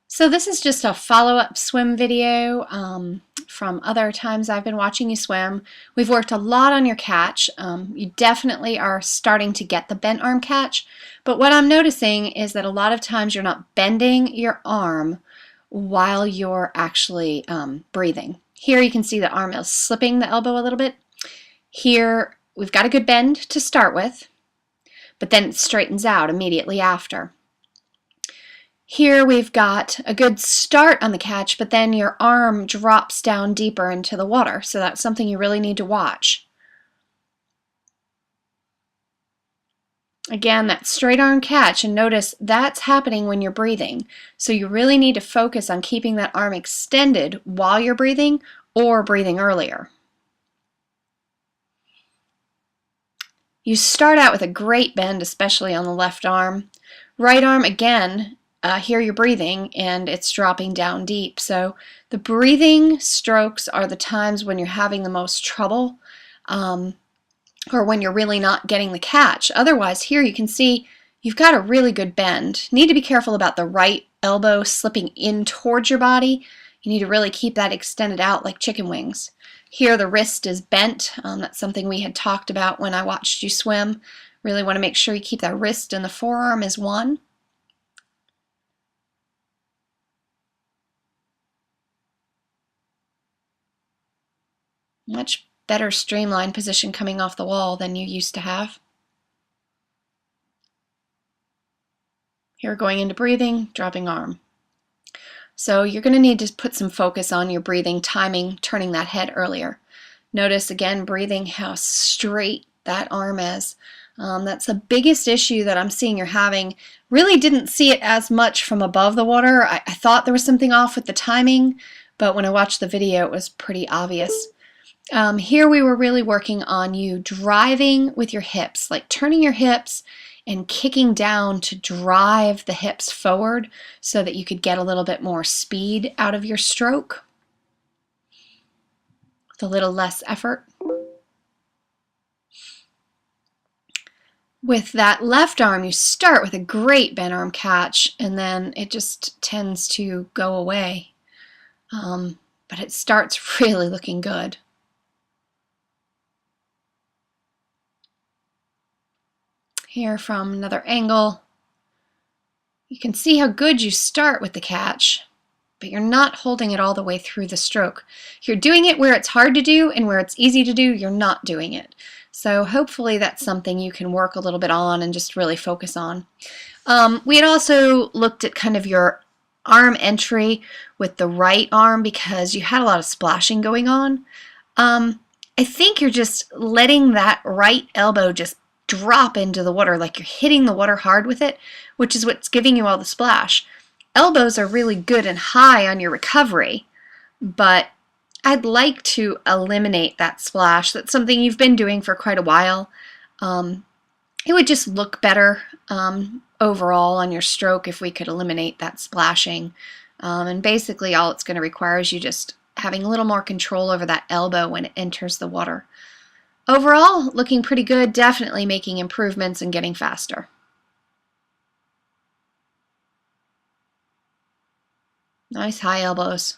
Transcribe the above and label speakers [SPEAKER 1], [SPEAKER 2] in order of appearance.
[SPEAKER 1] So this is just a follow-up swim video from other times I've been watching you swim. We've worked a lot on your catch. You definitely are starting to get the bent arm catch, but what I'm noticing is that a lot of times you're not bending your arm while you're actually breathing. Here you can see the arm is slipping the elbow a little bit. Here we've got a good bend to start with, but then it straightens out immediately after. Here we've got a good start on the catch, but then your arm drops down deeper into the water, so that's something you really need to watch. Again, that straight arm catch, and notice that's happening when you're breathing, so you really need to focus on keeping that arm extended while you're breathing or breathing earlier. You start out with a great bend, especially on the left arm. Right arm, again, here you're breathing and it's dropping down deep. So the breathing strokes are the times when you're having the most trouble or when you're really not getting the catch. Otherwise, here you can see you've got a really good bend. You need to be careful about the right elbow slipping in towards your body. You need to really keep that extended out like chicken wings. Here the wrist is bent. That's something we had talked about when I watched you swim. Really want to make sure you keep that wrist and the forearm as one. Much better streamlined position coming off the wall than you used to have. Here going into breathing, dropping arm. So you're going to need to put some focus on your breathing, timing, turning that head earlier. Notice again, breathing, how straight that arm is. That's the biggest issue that I'm seeing you're having. Really didn't see it as much from above the water. I thought there was something off with the timing, but when I watched the video, it was pretty obvious. Here we were really working on you driving with your hips, like turning your hips and kicking down to drive the hips forward so that you could get a little bit more speed out of your stroke with a little less effort. With that left arm, you start with a great bent arm catch and then it just tends to go away. But it starts really looking good. Here from another angle, you can see how good you start with the catch, but you're not holding it all the way through the stroke. You're doing it where it's hard to do, and where it's easy to do, you're not doing it. So hopefully that's something you can work a little bit on and just really focus on. We had also looked at kind of your arm entry with the right arm because you had a lot of splashing going on. I think you're just letting that right elbow just drop into the water, like you're hitting the water hard with it, which is what's giving you all the splash. Elbows are really good and high on your recovery, but I'd like to eliminate that splash. That's something you've been doing for quite a while. It would just look better overall on your stroke if we could eliminate that splashing. And basically all it's going to require is you just having a little more control over that elbow when it enters the water. Overall, looking pretty good, definitely making improvements and getting faster. Nice high elbows.